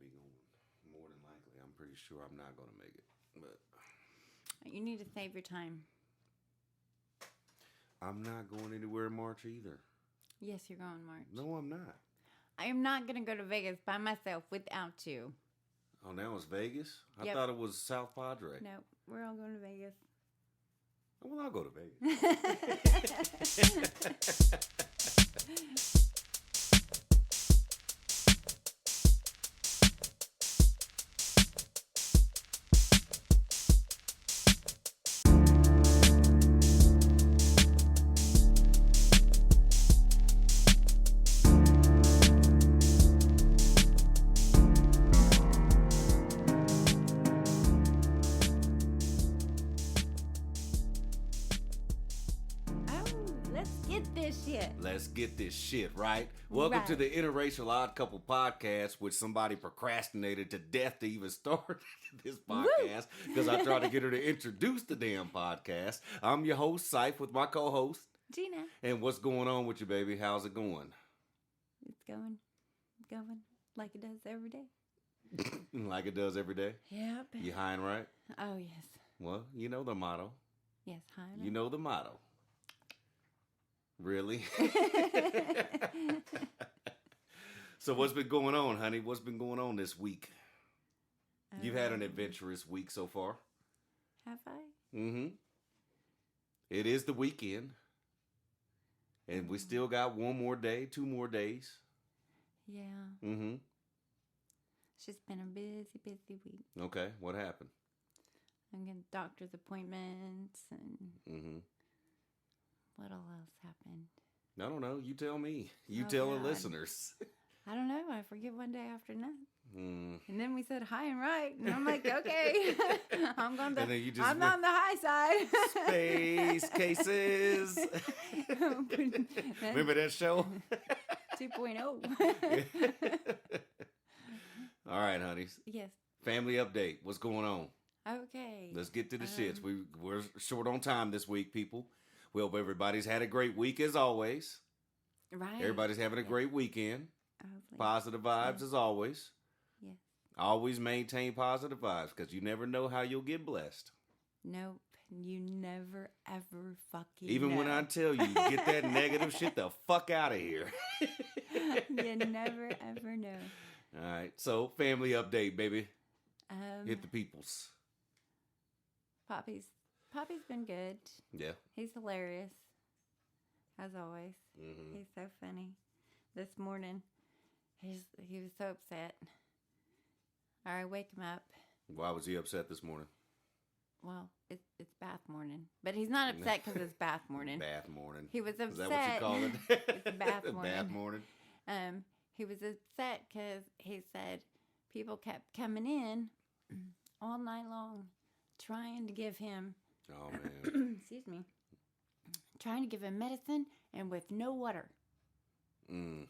be going. More than likely. I'm pretty sure I'm not going to make it. But you need to save your time. I'm not going anywhere in March either. Yes, you're going in March. No, I'm not. I am not going to go to Vegas by myself without you. Oh, now it's Vegas? I Yep. thought it was South Padre. No, we're all going to Vegas. Oh, well, I'll go to Vegas. Let's get this shit, right? Welcome to the Interracial Odd Couple podcast, which somebody procrastinated to death to even start this podcast because I tried to get her to introduce the damn podcast. I'm your host, Cyph, with my co-host, Gina. And what's going on with you, baby? How's it going? It's going like it does every day. Like it does every day? Yep. You high and right? Oh, yes. Well, you know the motto. Yes, high and right. You know the motto. Really? So what's been going on, honey? What's been going on this week? You've had an adventurous week so far. Have I? Mm-hmm. It is the weekend. And we still got one more day, 2 more days. Yeah. Mm-hmm. It's just been a busy week. Okay, what happened? I'm getting doctor's appointments and... Mm-hmm. What all else happened? I don't know. You tell me. You tell the listeners. I don't know. I forget one day after another. Mm. And then we said high and right. And I'm like, okay. I'm on the high side. Space cases. Remember that show? 2.0. All right, honeys. Yes. Family update. What's going on? Okay. Let's get to the shits. We're short on time this week, people. We hope everybody's had a great week as always. Right. Everybody's having a great weekend. Hopefully. Positive vibes as always. Yes. Always maintain positive vibes because you never know how you'll get blessed. Nope. You never, ever fucking Even know. when I tell you, get that negative shit the fuck out of here. You never, ever know. All right. So, family update, baby. Hit the peoples. Poppy's been good. Yeah. He's hilarious, as always. Mm-hmm. He's so funny. This morning, he was so upset. All right, wake him up. Why was he upset this morning? Well, it's bath morning. But he's not upset because it's bath morning. Bath morning. He was upset. Is that what you call it? It's bath morning. Bath morning. He was upset because he said people kept coming in all night long trying to give him... Oh, man. Excuse me. Trying to give him medicine and with no water.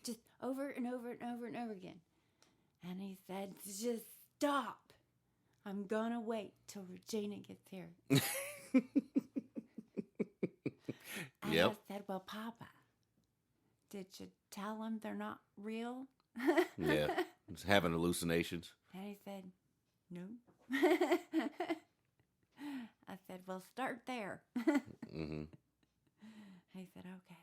Just over and over and over and over again. And he said, just stop. I'm going to wait till Gina gets here. And I said, well, Papa, did you tell him they're not real? Yeah. He's having hallucinations. And he said, no. I said, well, start there. Mm-hmm. He said, okay.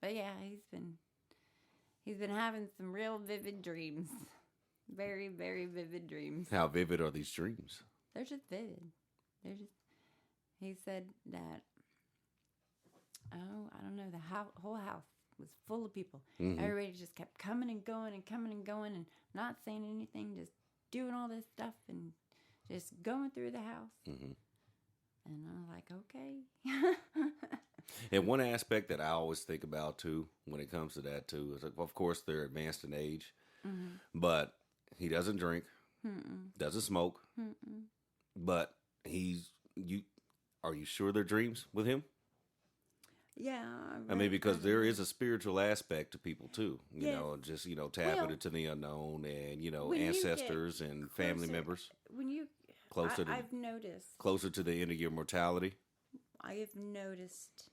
But yeah, he's been having some real vivid dreams. Very, very vivid dreams. How vivid are these dreams? They're just vivid. He said that, I don't know, the whole house was full of people. Mm-hmm. Everybody just kept coming and going and coming and going and not saying anything, just doing all this stuff and just going through the house. Mm-hmm. And I was like, okay. And one aspect that I always think about, too, when it comes to that, too, is, of course, they're advanced in age. Mm-hmm. But he doesn't drink, doesn't smoke. Mm-mm. But are you sure they're dreams with him? Yeah. I mean, because there is a spiritual aspect to people, too. You know, just, tapping into the unknown and, ancestors and family members. When you... I've noticed. Closer to the end of your mortality. I have noticed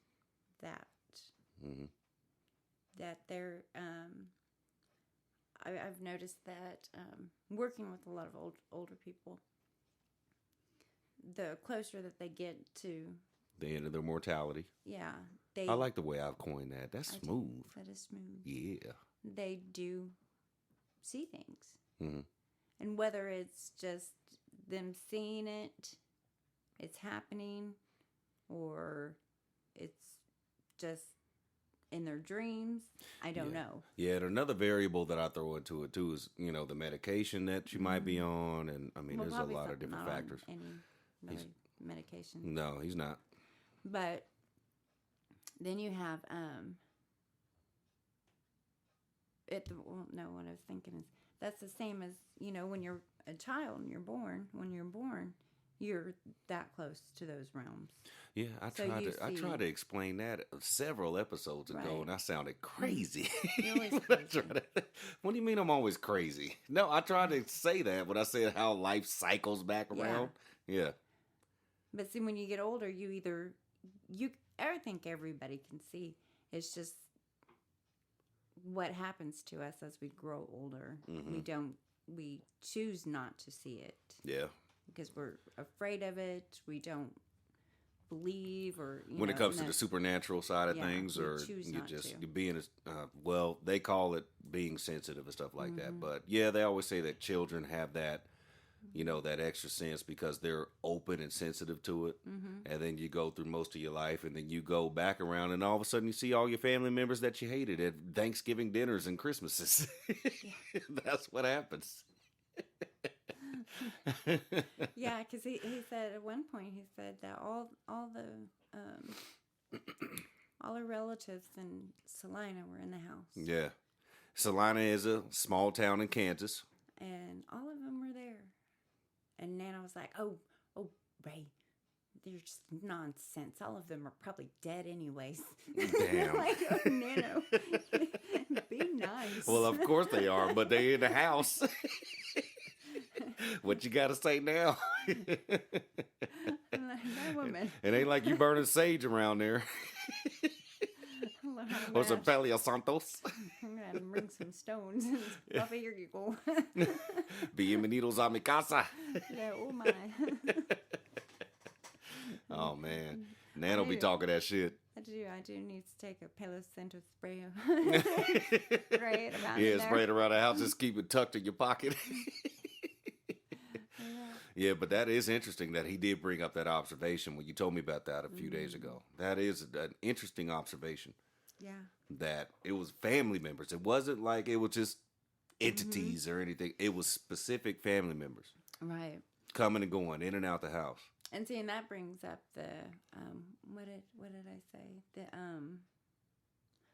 that. Mm-hmm. That they're... I've noticed that working with a lot of older people, the closer that they get to the end of their mortality. Yeah. I like the way I've coined that. That's smooth. That is smooth. Yeah. They do see things. Mm-hmm. And whether it's just them seeing it, it's happening, or it's just in their dreams, I don't know. Yeah, and another variable that I throw into it too is, the medication that you might be on, and I mean, there's a lot of different factors. Any medication? No, he's not. But then you have what I was thinking is that's the same as when you're a child and you're born. When you're born, you're that close to those realms. Yeah, I tried to explain that several episodes ago, and I sounded crazy. You're always crazy. What do you mean I'm always crazy? No, I tried to say that when I said how life cycles back around. Yeah. But see, when you get older, I think everybody can see. It's just what happens to us as we grow older. Mm-hmm. We choose not to see it. Yeah. Because we're afraid of it. We don't believe or when it comes to the supernatural side of things, or you're being they call it being sensitive and stuff like that. But yeah, they always say that children have that that extra sense because they're open and sensitive to it. And then you go through most of your life, and then you go back around, and all of a sudden you see all your family members that you hated at Thanksgiving dinners and Christmases. That's what happens. Yeah, because he said at one point, he said that all our relatives in Salina were in the house. Yeah. Salina is a small town in Kansas. And all of them were there. And Nano was like, oh, Ray, they're just nonsense. All of them are probably dead anyways. Damn. Like, oh, Nano, be nice. Well, of course they are, but they in the house. What you got to say now? That woman. It ain't like you burning sage around there. Or some Palo Santos. I'm going to bring some stones. Puppy, here you go. Bienvenidos a mi casa. Yeah, oh my. Oh, man. Nano be talking that shit. I do need to take a Palo Santos spray. Spray it around spray it around the house. Just keep it tucked in your pocket. Yeah, but that is interesting that he did bring up that observation when you told me about that a few days ago. That is an interesting observation. Yeah. That it was family members. It wasn't like it was just entities or anything. It was specific family members. Right. Coming and going, in and out the house. And seeing that brings up the, what did I say? The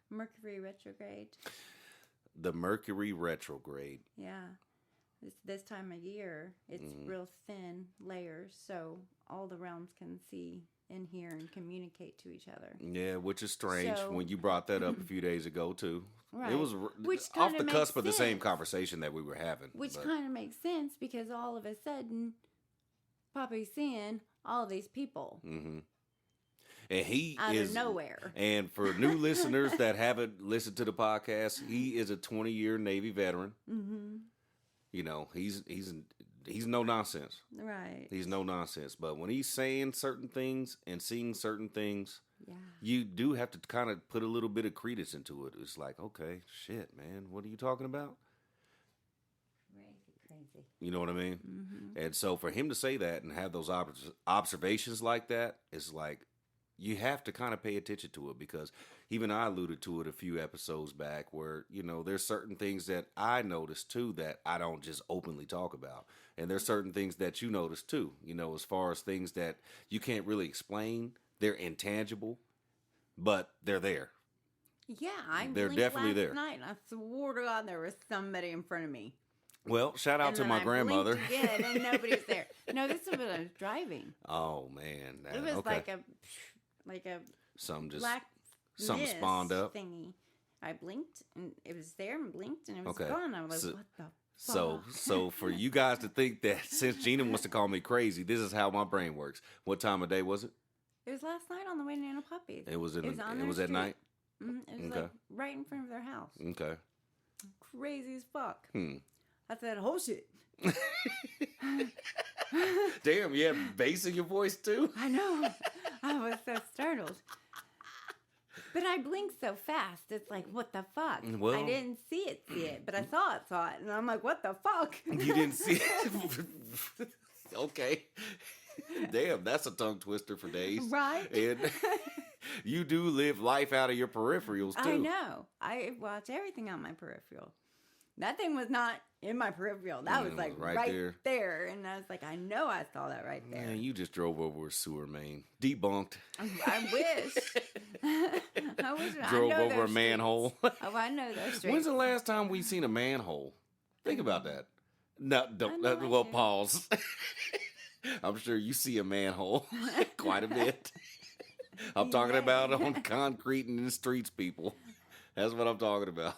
Mercury retrograde. The Mercury retrograde. Yeah. This time of year, it's real thin layers, so all the realms can see and hear and communicate to each other. Yeah, which is strange when you brought that up a few days ago, too. Right. It was off the cusp of the same conversation that we were having. Which kind of makes sense because all of a sudden, Poppy's seeing all these people. Mm-hmm. And he out is of nowhere. And for new listeners that haven't listened to the podcast, he is a 20-year Navy veteran. Mm-hmm. He's no nonsense. Right. He's no nonsense. But when he's saying certain things and seeing certain things, you do have to kind of put a little bit of credence into it. It's like, okay, shit, man, what are you talking about? Crazy. You know what I mean? Mm-hmm. And so for him to say that and have those observations like that, it's like, you have to kind of pay attention to it because even I alluded to it a few episodes back where, there's certain things that I noticed too that I don't just openly talk about. And there's certain things that you notice too, as far as things that you can't really explain. They're intangible, but they're there. Yeah, they're definitely there. Last night, I swore to God there was somebody in front of me. Well, shout out to my grandmother. Again, and nobody's there. No, this is when I was driving. Oh man, it was like a black something spawned up thingy. I blinked and it was there and blinked and it was gone. I was like, what the fuck? So for you guys to think that since Gina wants to call me crazy, this is how my brain works. What time of day was it? It was last night on the way to Nano Poppies. It was at night? Mm-hmm. It was like right in front of their house. Okay. Crazy as fuck. Hmm. I said, "Oh shit." Damn, you have bass in your voice too? I know. I was so startled. But I blinked so fast. It's like, what the fuck? Well, I didn't see it, but I saw it. And I'm like, what the fuck? You didn't see it? Okay. Damn, that's a tongue twister for days. Right? And you do live life out of your peripherals too. I know. I watch everything on my peripheral. That thing was not in my peripheral. That was like right there. And I was like, I know I saw that right there. Man, you just drove over a sewer main. Debunked. I wish. I wish. Drove over a manhole. Oh, I know those streets. When's the last time we seen a manhole? Think about that. No, don't. Well, pause. I'm sure you see a manhole quite a bit. I'm talking about on concrete and in the streets, people. That's what I'm talking about.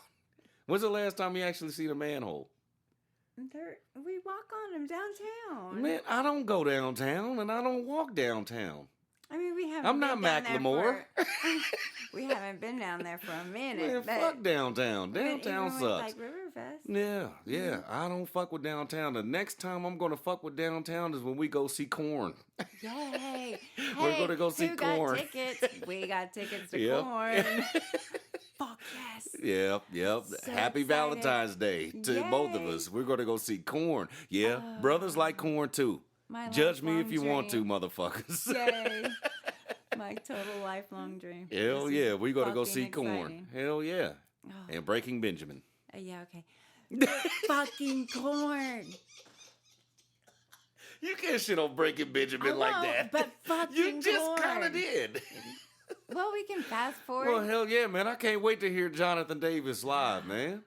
When's the last time you actually seen a manhole? We walk on them downtown. Man, I don't go downtown and I don't walk downtown. I mean, we haven't. I'm not Macklemore. We haven't been down there for a minute. Man, fuck downtown. Downtown sucks. Like Riverfest. Yeah. I don't fuck with downtown. The next time I'm gonna fuck with downtown is when we go see Korn. Yay! We're gonna go see Korn. Got tickets? We got tickets to Korn. Fuck yes. Yep. So Happy excited. Valentine's Day to both of us. We're gonna go see Korn. Yeah, brothers like Korn too. Judge me if you want to, motherfuckers. Yay. My total lifelong dream. Hell yeah, we got to go see exciting. Korn. Hell yeah. Oh. And Breaking Benjamin. Yeah, okay. Fucking Korn. You can't shit on Breaking Benjamin like that. But fucking You just kind Korn. of did. Well, we can fast forward. Well, hell yeah, man. I can't wait to hear Jonathan Davis live, man.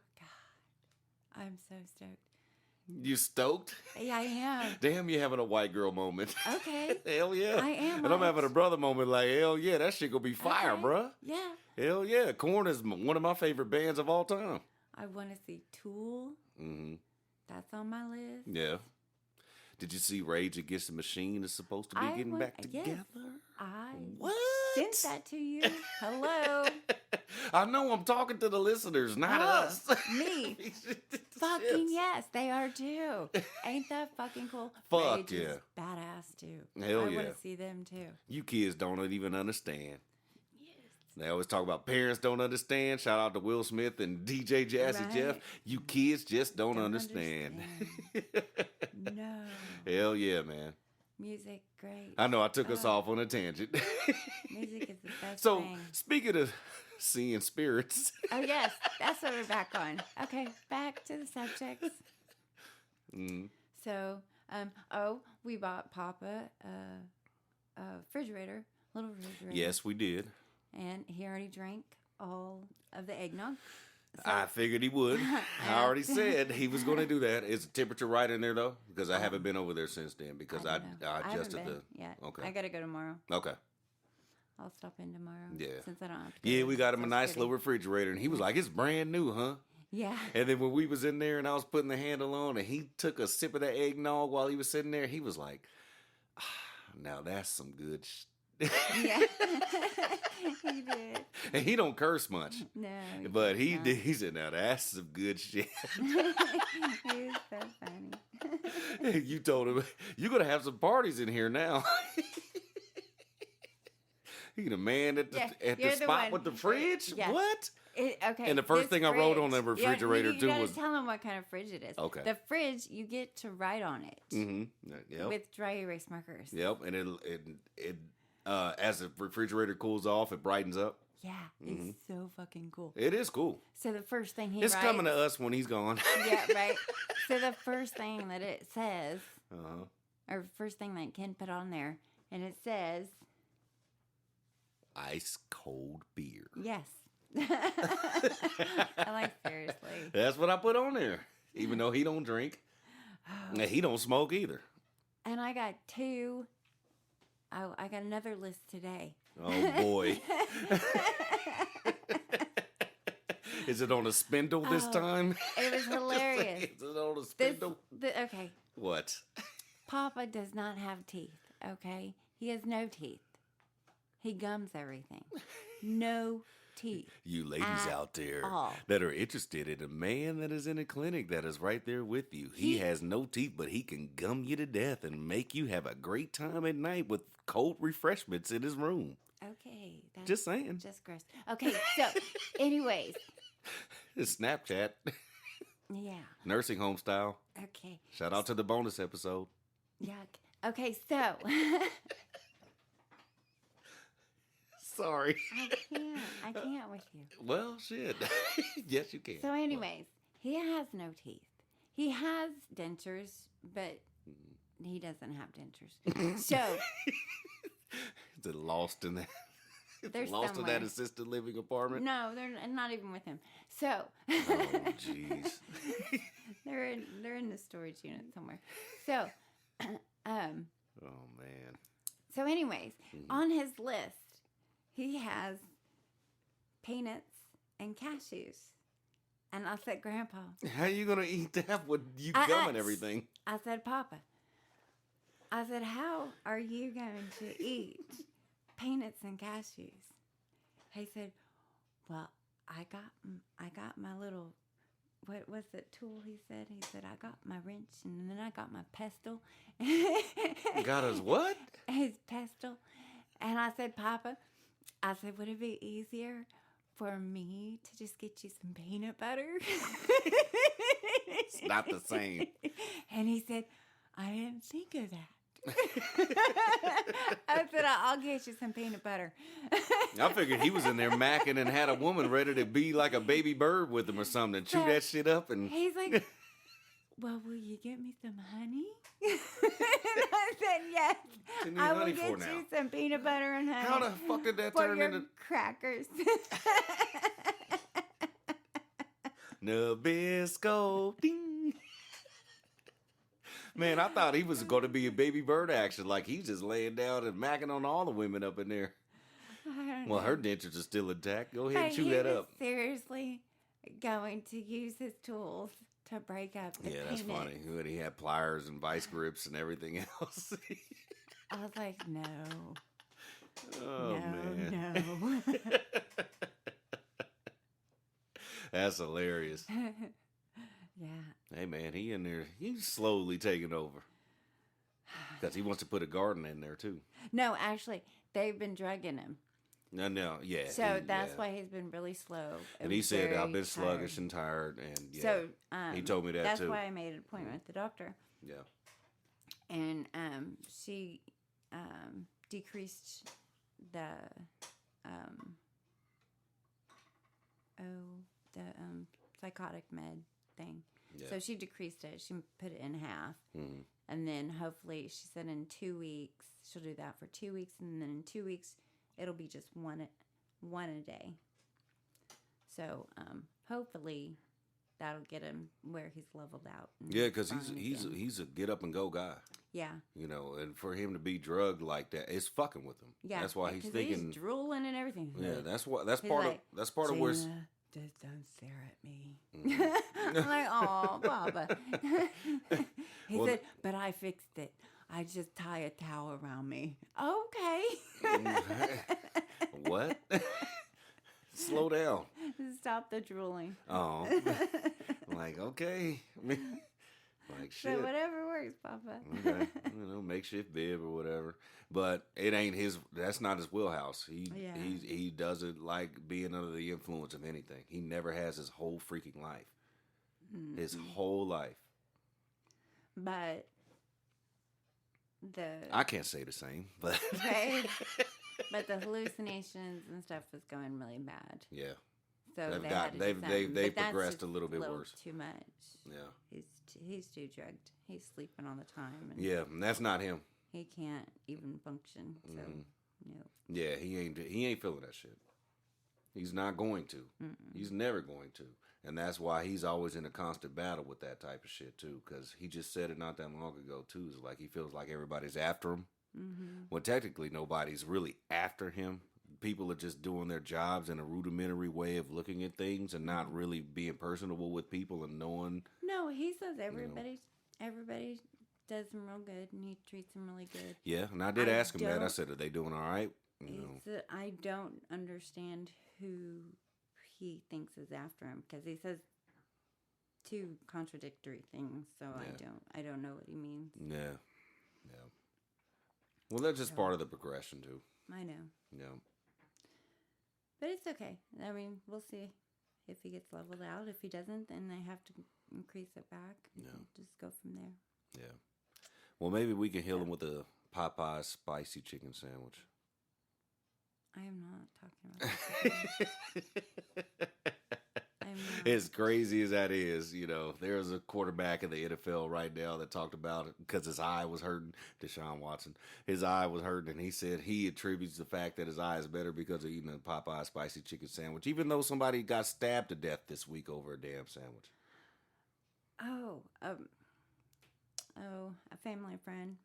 God, I'm so stoked. You stoked? Yeah, I am. Damn, you having a white girl moment. Okay. Hell yeah. I am. And I'm having a brother moment like, hell yeah, that shit gonna be fire, Okay. bruh. Yeah. Hell yeah. Korn is one of my favorite bands of all time. I want to see Tool. Mm-hmm. That's on my list. Yeah. Did you see Rage Against the Machine is supposed to be getting back together? I What? sent that to you. Hello. I know I'm talking to the listeners, not us. Me. Fucking Shit. yes, they are too. Ain't that fucking cool? Fuck Rage yeah. is badass too. Hell I yeah. want to see them too. You kids don't even understand. Yes. They always talk about parents don't understand. Shout out to Will Smith and DJ Jazzy Right. Jeff. You kids just don't understand. No. Hell yeah, man. Music, great. I know I took us off on a tangent. Music is the best So, thing. speaking of seeing spirits. Oh, yes. That's what we're back on. Okay, back to the subjects. So, we bought Papa a refrigerator, little refrigerator. Yes, we did. And he already drank all of the eggnog. So, I figured he would. I already said he was going to do that. Is the temperature right in there, though? Because I haven't been over there since then because I adjusted the... Yeah. Okay. I got to go tomorrow. Okay. I'll stop in tomorrow. Yeah. Since I don't have to. Yeah, we got him a nice little refrigerator, and he was like, it's brand new, huh? Yeah. And then when we was in there and I was putting the handle on and he took a sip of that eggnog while he was sitting there, he was like, now that's some good Yeah. He did. And he don't curse much. No. But he did. He said, now that's some good shit. He was so funny. You told him, you're going to have some parties in here now. You the man at the spot with the fridge? Yeah. What? Okay. And the first thing I wrote on the refrigerator you too gotta was... tell them what kind of fridge it is. Okay. The fridge, you get to write on it. Mm-hmm. Yep. With dry erase markers. Yep. And it as the refrigerator cools off, it brightens up. Yeah. It's so fucking cool. It is cool. So the first thing he It's writes... coming to us when he's gone. Yeah, right. So the first thing that it says, or first thing that Ken put on there, and it says... Ice cold beer. Yes. I like, seriously. That's what I put on there. Even though he don't drink. And he don't smoke either. And I got two. Oh, I got another list today. Oh, boy. Is it on a spindle this time? It was hilarious. Is it on a spindle? Okay. What? Papa does not have teeth, okay? He has no teeth. He gums everything. No teeth. You ladies out there all. that are interested in a man that is in a clinic that is right there with you. He has no teeth, but he can gum you to death and make you have a great time at night with cold refreshments in his room. Okay. That's Just saying. just gross. Okay, so, anyways. It's Snapchat. Yeah. Nursing home style. Okay. Shout out to the bonus episode. Yuck. Okay, so. Sorry. I can't with you. Well, shit. Yes, you can. So, anyways, he has no teeth. He has dentures, but he doesn't have dentures. So. Is it lost in that? They're lost somewhere. in that assisted living apartment? No, they're not even with him. So. Oh, jeez. they're in the storage unit somewhere. So. Oh, man. So, anyways, on his list, he has peanuts and cashews. And I said, Grandpa. How are you going to eat that with you I gum and asked. everything? I said, Papa. I said, how are you going to eat peanuts and cashews? He said, well, I got my little, what was the tool he said? He said, I got my wrench and then I got my pestle. Got his what? His pestle. And I said, Papa, I said, would it be easier for me to just get you some peanut butter? It's not the same. And he said, I didn't think of that. I said, I'll get you some peanut butter. I figured he was in there macking and had a woman ready to be like a baby bird with him or something and chew that shit up. And he's like, well, will you get me some honey? And I said, yes. What you need I will honey get for now? you some peanut butter and honey. How the fuck did that for turn your into crackers? Nabisco? Ding. Man, I thought he was going to be a baby bird action. Like he's just laying down and macking on all the women up in there. Well, her dentures are still intact. Go ahead and chew that up. Seriously going to use his tools to break up the Yeah, that's peanut. funny. When he had pliers and vice grips and everything else. I was like, no. Oh, man. No. That's hilarious. Yeah. Hey, man, he in there. He's slowly taking over. Because he wants to put a garden in there, too. No, actually, they've been drugging him. No, yeah. So that's why he's been really slow. And he said, very I've been tired. sluggish and tired. And yeah, So he told me that, that's too. why I made an appointment with the doctor. Yeah. And she decreased the psychotic med thing. Yeah. So she decreased it. She put it in half. Mm-hmm. And then hopefully, she said in 2 weeks, she'll do that for 2 weeks. And then in 2 weeks, it'll be just one a day. So hopefully, that'll get him where he's leveled out. Yeah, because fine again. he's a get up and go guy. Yeah. You know, and for him to be drugged like that, it's fucking with him. Yeah. That's why he's 'cause thinking. he's drooling and everything. Yeah, that's part like, of where. Gina, just don't stare at me. I'm like, oh, Baba. He said, but I fixed it. I just tie a towel around me. Okay. What? Slow down. Stop the drooling. Oh. Like, okay. Like, shit. So whatever works, Papa. Okay. You know, makeshift bib or whatever. But it ain't that's not his wheelhouse. He doesn't like being under the influence of anything. He never has his whole freaking life. Mm-hmm. His whole life. But I can't say the same, but right? But the hallucinations and stuff was going really bad. Yeah. So they've progressed a little bit worse. Too much. Yeah. He's too drugged. He's sleeping all the time. And yeah, and that's not him. He can't even function. So no. Yeah, he ain't feeling that shit. He's not going to. He's never going to. And that's why he's always in a constant battle with that type of shit too. Because he just said it not that long ago too. It's like he feels like everybody's after him. Well, technically nobody's really after him. People are just doing their jobs in a rudimentary way of looking at things and not really being personable with people and knowing. No, he says everybody does him real good and he treats them really good. Yeah, and I did ask him that. I said, "Are they doing all right?" I don't understand who he thinks is after him, because he says two contradictory things, so I don't know what he means. Yeah. Well, that's just part of the progression too. I know. Yeah. But it's okay. I mean, we'll see if he gets leveled out. If he doesn't, then I have to increase it back. Yeah. Just go from there. Yeah. Well, maybe we can heal him with a Popeyes spicy chicken sandwich. I am not talking about that. I'm not. As crazy as that is, there's a quarterback in the NFL right now that talked about it because his eye was hurting. Deshaun Watson. His eye was hurting, and he said he attributes the fact that his eye is better because of eating a Popeye spicy chicken sandwich, even though somebody got stabbed to death this week over a damn sandwich. A family friend.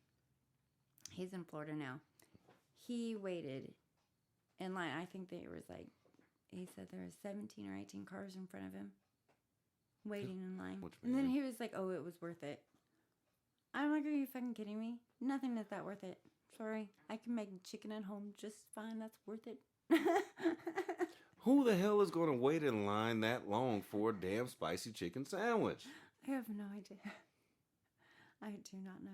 He's in Florida now. He waited in line. I think there was he said there was 17 or 18 cars in front of him waiting in line. And then he was like, oh, it was worth it. I'm like, are you fucking kidding me? Nothing is that worth it. Sorry. I can make chicken at home just fine. That's worth it. Who the hell is going to wait in line that long for a damn spicy chicken sandwich? I have no idea. I do not know.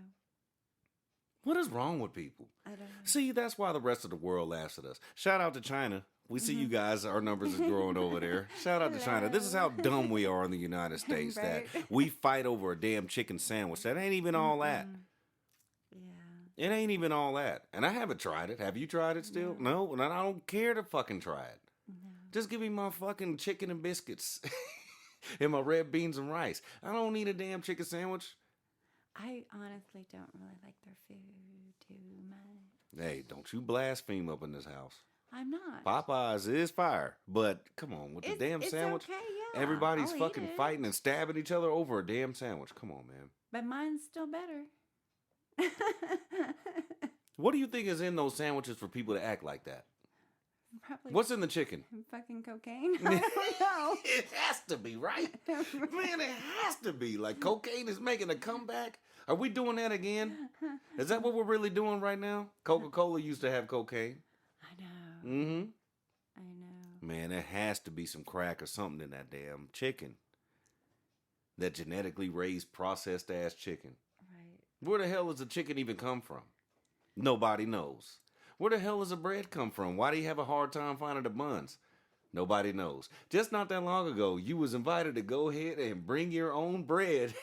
What is wrong with people? I don't know. See, that's why the rest of the world laughs at us. Shout out to China. We see you guys, our numbers is growing over there. Shout out to China. This is how dumb we are in the United States, Right? that we fight over a damn chicken sandwich. That ain't even all that. Yeah. It ain't even all that. And I haven't tried it. Have you tried it still? No, and I don't care to fucking try it. No. Just give me my fucking chicken and biscuits and my red beans and rice. I don't need a damn chicken sandwich. I honestly don't really like their food too much. Hey, don't you blaspheme up in this house. I'm not. Popeyes is fire, but come on, with the damn sandwich, okay, yeah. everybody's I'll fucking eat it. fighting and stabbing each other over a damn sandwich. Come on, man. But mine's still better. What do you think is in those sandwiches for people to act like that? Probably What's in the chicken? fucking cocaine. I don't know. It has to be, right? Man, it has to be. Like cocaine is making a comeback. Are we doing that again? Is that what we're really doing right now? Coca-Cola used to have cocaine. I know. Mm-hmm. I know. Man, there has to be some crack or something in that damn chicken. That genetically raised, processed-ass chicken. Right. Where the hell does the chicken even come from? Nobody knows. Where the hell does the bread come from? Why do you have a hard time finding the buns? Nobody knows. Just not that long ago, you was invited to go ahead and bring your own bread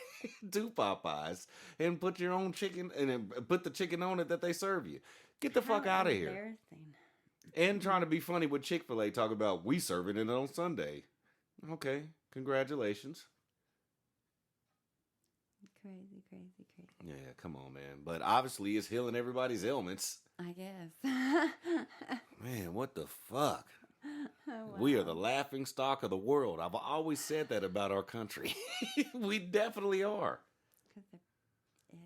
to Popeyes and put your own chicken and put the chicken on it that they serve you. Get the fuck out of here. Embarrassing. And trying to be funny with Chick-fil-A, talk about we serving it on Sunday. Okay, congratulations. Crazy. Yeah, come on, man. But obviously it's healing everybody's ailments. I guess. Man, what the fuck? Oh, wow. We are the laughing stock of the world. I've always said that about our country. We definitely are. 'Cause they're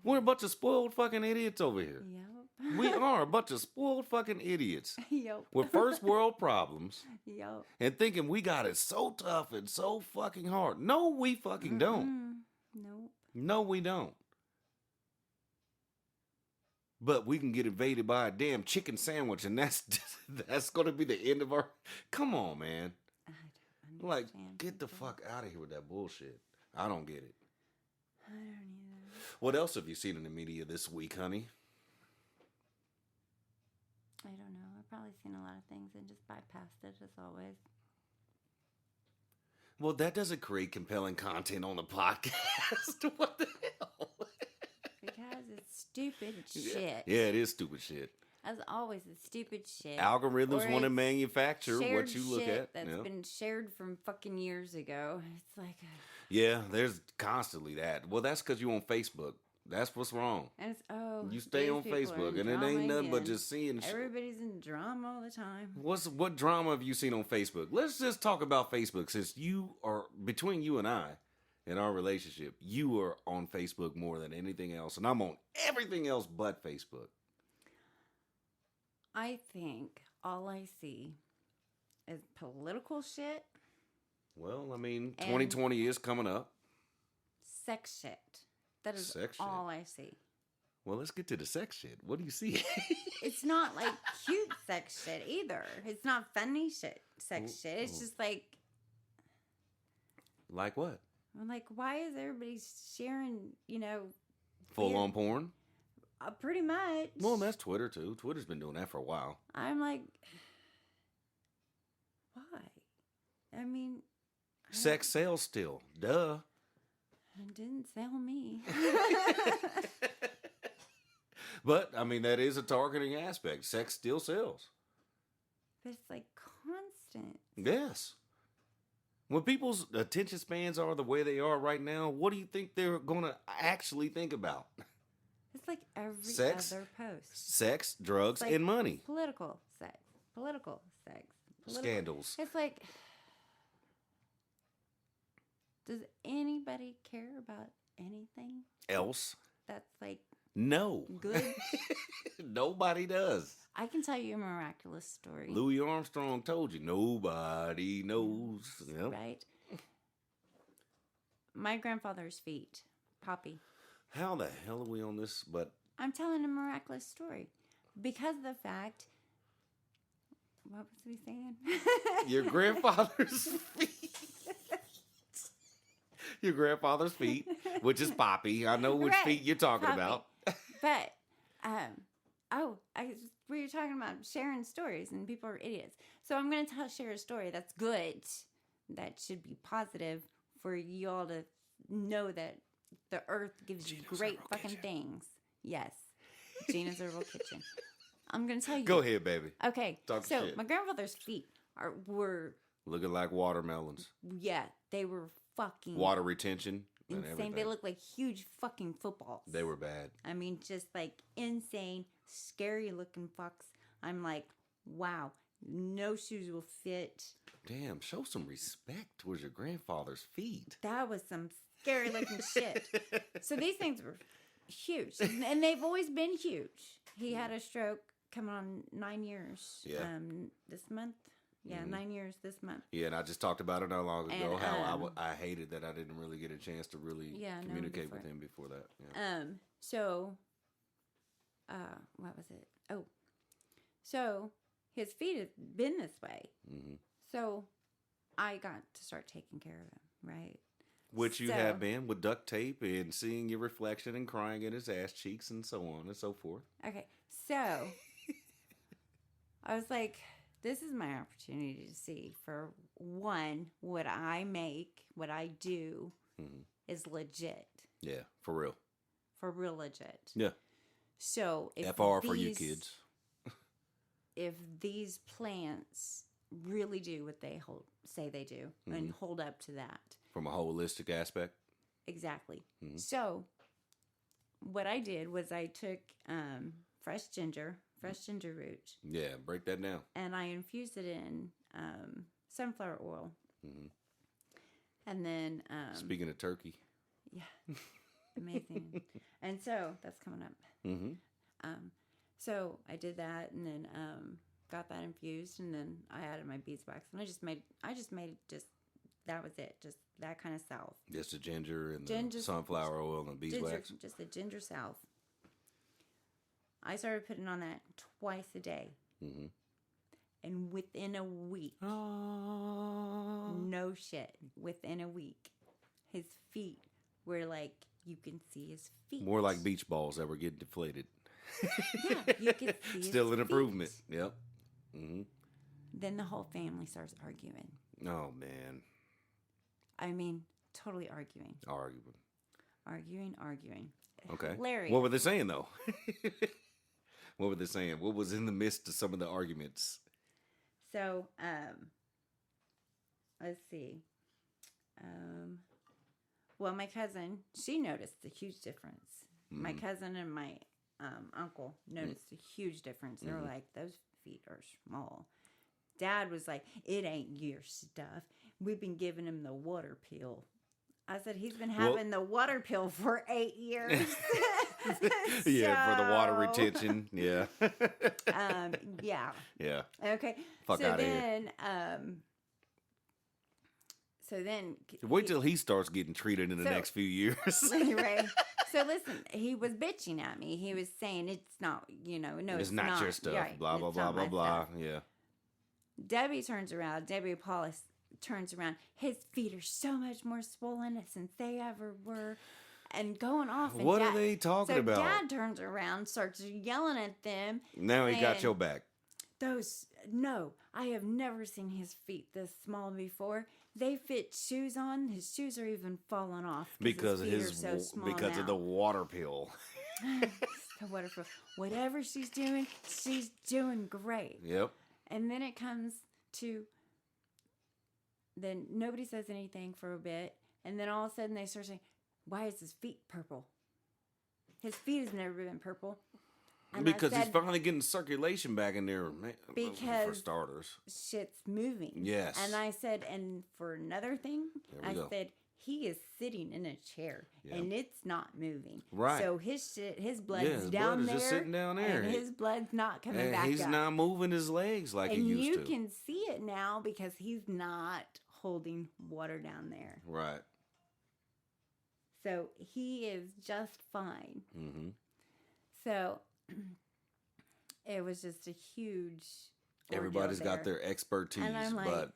We're a bunch of spoiled fucking idiots over here. Yep. We are a bunch of spoiled fucking idiots Yep. with first world problems Yep. and thinking we got it so tough and so fucking hard. No, we fucking don't. Nope. No, we don't. But we can get invaded by a damn chicken sandwich, and that's going to be the end of our... Come on, man. I don't Like, understand get the people. fuck out of here with that bullshit. I don't get it. I don't either. What else have you seen in the media this week, honey? I don't know. I've probably seen a lot of things and just bypassed it as always. Well, that doesn't create compelling content on the podcast. What the hell? Because it's stupid shit. Yeah, it is stupid shit. As always, it's stupid shit. Algorithms Or want to it's manufacture what shared you look shit at. That's Yeah. been shared from fucking years ago. It's like, Yeah, there's constantly that. Well, that's because you're on Facebook. That's what's wrong. and it's You stay these on people are Facebook, in and it ain't drama nothing but again. just seeing shit. Everybody's in drama all the time. What drama have you seen on Facebook? Let's just talk about Facebook, since you are, between you and I, in our relationship, you are on Facebook more than anything else, and I'm on everything else but Facebook. I think all I see is political shit, Well, I mean, And- 2020 is coming up. sex shit. That is Sex shit. all I see. Well, let's get to the sex shit. What do you see? It's not like cute sex shit either. It's not funny sex shit. It's just like... Like what? I'm like, why is everybody sharing, Full on porn? Pretty much. Well, that's Twitter too. Twitter's been doing that for a while. I'm like, why? I mean... Sex sells still. Duh. It didn't sell me. But, I mean, that is a targeting aspect. Sex still sells. But it's like constant. Yes. When people's attention spans are the way they are right now, what do you think they're going to actually think about? It's like every Sex, other post. Sex, drugs, like and money. Political sex. Political sex. Scandals. It's like, does anybody care about anything Else? that's like No. good? Nobody does. I can tell you a miraculous story. Louis Armstrong told you, nobody knows. Yep. Right? My grandfather's feet. Poppy. How the hell are we on this? But I'm telling a miraculous story. Because of the fact... What was we saying? your grandfather's feet. Your grandfather's feet, which is Poppy. I know which feet you're talking Poppy. about. But, we were talking about sharing stories and people are idiots. So I'm going to share a story that's good, that should be positive for you all to know that the earth gives Gina's you great Herbal fucking Kitchen. things. Yes. Gina's Herbal Kitchen. I'm going to tell you. Go ahead, baby. Okay. Talk so shit. my grandfather's feet were, Looking like watermelons. yeah, they were fucking Water retention and insane. everything. They looked like huge fucking footballs. They were bad. I mean, just like insane, scary looking fucks. I'm like, wow, no shoes will fit. Damn, show some respect towards your grandfather's feet. That was some scary looking shit. So these things were huge, and they've always been huge. He had a stroke coming on 9 years. Yeah. This month. Yeah, 9 years this month. Yeah, and I just talked about it not long ago, And, how I hated that I didn't really get a chance to really know him communicate with before. him before that. Yeah. So, what was it? Oh, so his feet have been this way. Mm-hmm. So I got to start taking care of him, right? Which you So- have been with duct tape and seeing your reflection and crying in his ass cheeks and so on and so forth. Okay, so I was like, this is my opportunity to see, for one, what I make, what I do is legit. Yeah, for real. For real legit. Yeah. So if FR for you kids. If these plants really do what they say they do and hold up to that. From a holistic aspect. Exactly. So what I did was I took fresh ginger root. Yeah, break that down. And I infused it in sunflower oil. And then... Speaking of turkey. Yeah. Amazing. And so, that's coming up. Mm-hmm. So, I did that and then got that infused. And then I added my beeswax. And I just made that was it. Just that kind of salve. Just the ginger and the sunflower oil and beeswax. Just the ginger salve. I started putting on that twice a day. Mm-hmm. And within a week, no shit, within a week, his feet were like, you can see his feet. More like beach balls that were getting deflated. Yeah, you could see Still his an feet. improvement. Yep. Mm-hmm. Then the whole family starts arguing. Oh, man. I mean, totally arguing. Arguing. Okay. Hilarious. What were they saying, though? What were they saying? What was in the midst of some of the arguments? So, let's see. Well, my cousin, she noticed a huge difference. My cousin and my uncle noticed a huge difference. They were like, those feet are small. Dad was like, it ain't your stuff. We've been giving him the water pill. I said, he's been having the water pill for 8 years. Yeah, for the water retention. Yeah. Yeah. Yeah. Okay. Fuck so outta then, So then... Wait till he starts getting treated in the next few years. Right. So listen, he was bitching at me. He was saying it's not, no, it's not your stuff. Right. Blah, blah, blah, blah, blah. Yeah. Debbie Paulus turns around. His feet are so much more swollen since they ever were. And going off. And what are they talking about? So Dad turns around, starts yelling at them. Now he got your back. No, I have never seen his feet this small before. They fit shoes on. His shoes are even falling off because his feet are so small because now. of the water pill. The water pill. Whatever she's doing great. Yep. And then it comes to, then nobody says anything for a bit, and then all of a sudden they start saying, "Why is his feet purple? His feet has never been purple." And because he's finally getting circulation back in there, because for starters. Shit's moving. Yes. And I said, and for another thing, I said, he is sitting in a chair and it's not moving. Right. So his blood's down there. Just sitting down there. And his blood's not coming back up. He's not moving his legs like he used to. And you can see it now because he's not holding water down there. Right. So he is just fine. Mm-hmm. So it was just a huge Everybody's got their expertise, and I'm like, but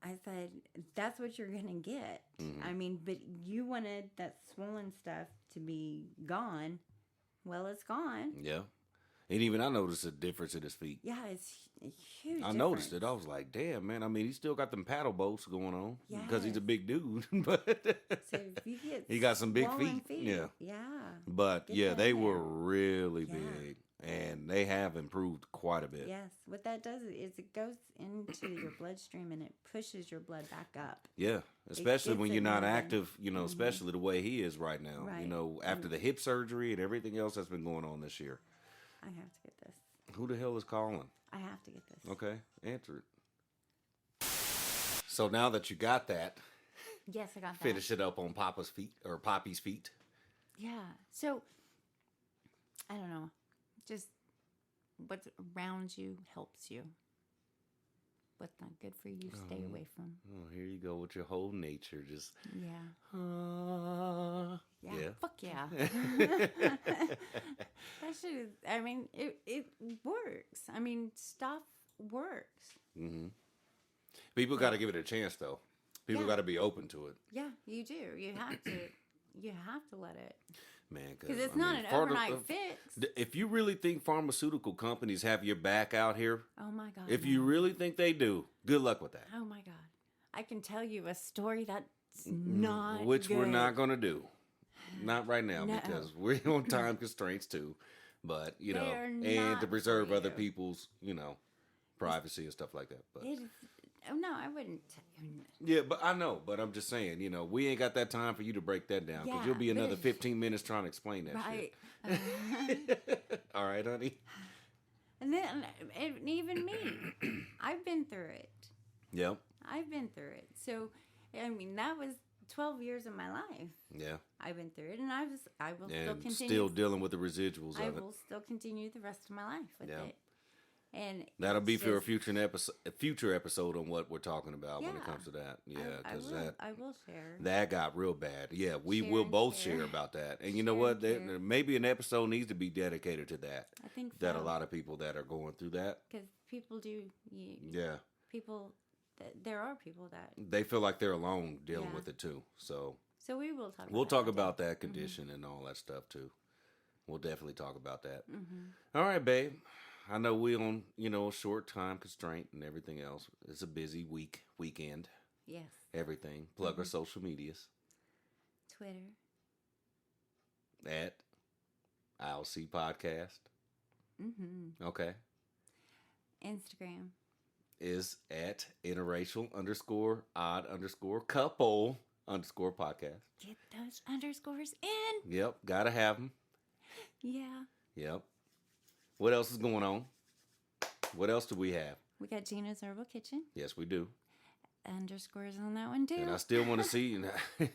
I said, that's what you're going to get. Mm-hmm. I mean, but you wanted that swollen stuff to be gone. Well, it's gone. Yeah. And even I noticed a difference in his feet. Yeah, it's a huge I noticed it. I was like, damn, man. I mean, he's still got them paddle boats going on because he's a big dude. But so if you get he got some big feet. Yeah. Yeah. But they were really big. And they have improved quite a bit. Yes. What that does is it goes into your bloodstream and it pushes your blood back up. Yeah. Especially when you're not active, especially the way he is right now. Right. After the hip surgery and everything else that's been going on this year. I have to get this. Who the hell is calling? I have to get this. Okay. Answer it. So now that you got that. Yes, I got that. Finish it up on Papa's feet or Poppy's feet. Yeah. So, I don't know. Just what's around you helps you. What's not good for you, stay away from. Oh, here you go with your whole nature. Just yeah. Fuck yeah. That shit is. I mean, it works. I mean, stuff works. Mm-hmm. People got to give it a chance, though. People got to be open to it. Yeah, you do. You have to. You have to let it. Man, because it's not an overnight fix. If you really think pharmaceutical companies have your back out here, oh my God! If you really think they do, good luck with that. Oh my God! I can tell you a story that's not which good. We're not going to do, not right now because we're on time constraints too. But and to preserve other people's privacy and stuff like that. But no, I wouldn't. Yeah, but I know. But I'm just saying, we ain't got that time for you to break that down because you'll be another 15 minutes trying to explain that shit. All right, honey. And then even me, I've been through it. Yep. I've been through it. So, I mean, that was 12 years of my life. Yeah. I've been through it, and I will still continue. Still dealing with the residuals of it. I will still continue the rest of my life with it. And that'll be for a future episode on what we're talking about when it comes to that. Yeah, because I will share. That got real bad. Yeah, we will both share about that. And you know what? Maybe an episode needs to be dedicated to that. I think so. That a lot of people that are going through that. Because people do. People. There are people that they feel like they're alone dealing with it too. So we will talk. We'll talk about that condition and all that stuff too. We'll definitely talk about that. Mm-hmm. All right, babe. I know we on, a short time constraint and everything else. It's a busy weekend. Yes. Everything. Plug our social medias. Twitter. At ILC Podcast. Mm-hmm. Okay. Instagram. Is at interracial_odd_couple_podcast. Get those underscores in. Yep. Gotta have them. Yeah. Yep. What else is going on? What else do we have? We got Gina's Herbal Kitchen. Yes, we do. Underscores on that one, too. And I still want to see,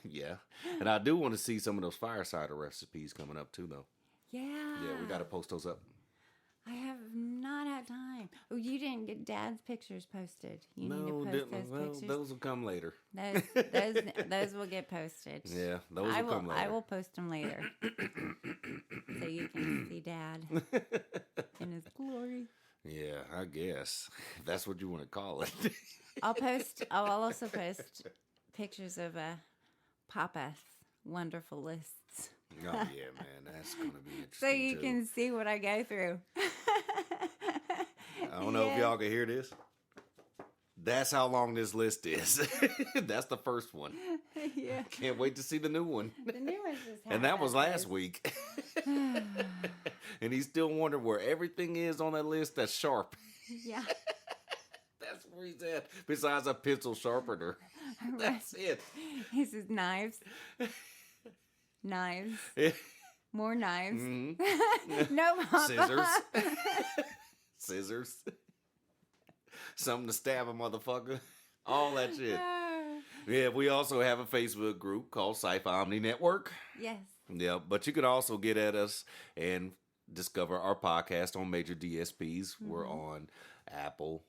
yeah. And I do want to see some of those fireside recipes coming up, too, though. Yeah. Yeah, we got to post those up. I have not had time. Oh, you didn't get Dad's pictures posted. You need to post those pictures. Those will come later. Those will get posted. Yeah, those will come later. I will post them later, so you can see Dad in his glory. Yeah, I guess that's what you want to call it. I'll also post pictures of Papa's wonderful lists. Oh yeah, man, that's gonna be interesting. So you can see what I go through. I don't know if y'all can hear this. That's how long this list is. That's the first one. Yeah. Can't wait to see the new one. The new one's just And that was last week. And he's still wondering where everything is on that list that's sharp. Yeah. That's where he's at. Besides a pencil sharpener. That's it. He says knives. Knives. More knives. Mm-hmm. No, Papa. Scissors. Scissors. Something to stab a motherfucker. All that shit. Yeah, we also have a Facebook group called Cypha Omni Network. Yes. Yeah, but you can also get at us and discover our podcast on major DSPs. Mm-hmm. We're on Apple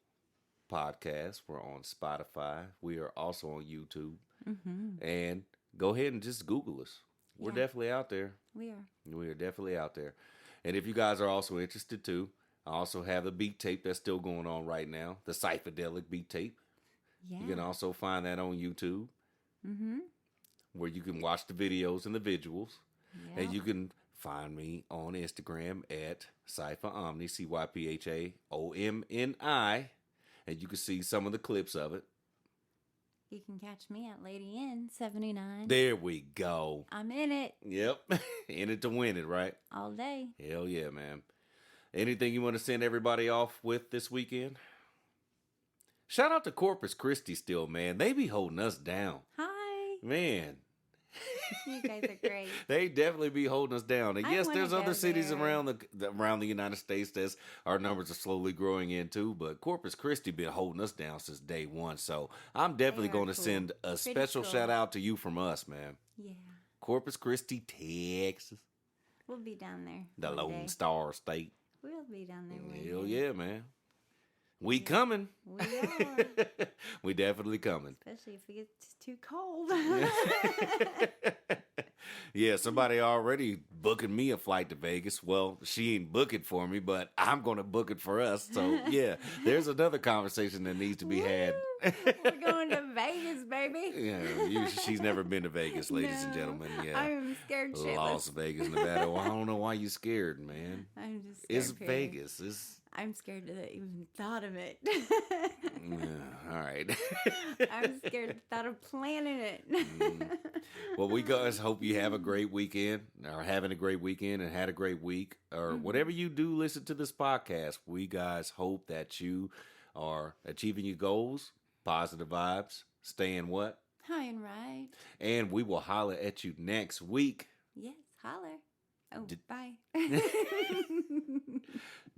Podcasts. We're on Spotify. We are also on YouTube. Mm-hmm. And go ahead and just Google us. We're definitely out there. We are. We are definitely out there. And if you guys are also interested too, I also have the beat tape that's still going on right now, the Psychedelic beat tape. Yeah. You can also find that on YouTube, where you can watch the videos and the visuals. Yeah. And you can find me on Instagram at Cypha Omni, CyphaOmni, and you can see some of the clips of it. You can catch me at Lady N 79. There we go. I'm in it. Yep. In it to win it, right? All day. Hell yeah, man. Anything you want to send everybody off with this weekend? Shout out to Corpus Christi still, man. They be holding us down. Hi. Man. You guys are great. They definitely be holding us down. And yes, there's other cities around the United States that our numbers are slowly growing into, but Corpus Christi been holding us down since day one. So I'm definitely going to send a special shout out to you from us, man. Yeah. Corpus Christi, Texas. We'll be down there. The Lone Star State. We'll be down there one Hell day. yeah, man. We coming. We are. We definitely coming. Especially if it gets too cold. Yeah, somebody already booking me a flight to Vegas. Well, she ain't booking for me, but I'm going to book it for us. So, yeah, there's another conversation that needs to be had. We're going to Vegas, baby. Yeah, she's never been to Vegas, ladies and gentlemen. Yeah, I'm scared shitless. Las Vegas, Nevada. Well, I don't know why you scared, man. I'm just scared. It's Vegas. I'm scared to even thought of it. All right. I'm scared to thought of planning it. Well, we guys hope you have a great weekend, or having a great weekend and had a great week, or whatever you do listen to this podcast. We guys hope that you are achieving your goals, positive vibes, staying what? High and right. And we will holler at you next week. Yes, holler. Oh, bye.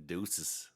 Deuces.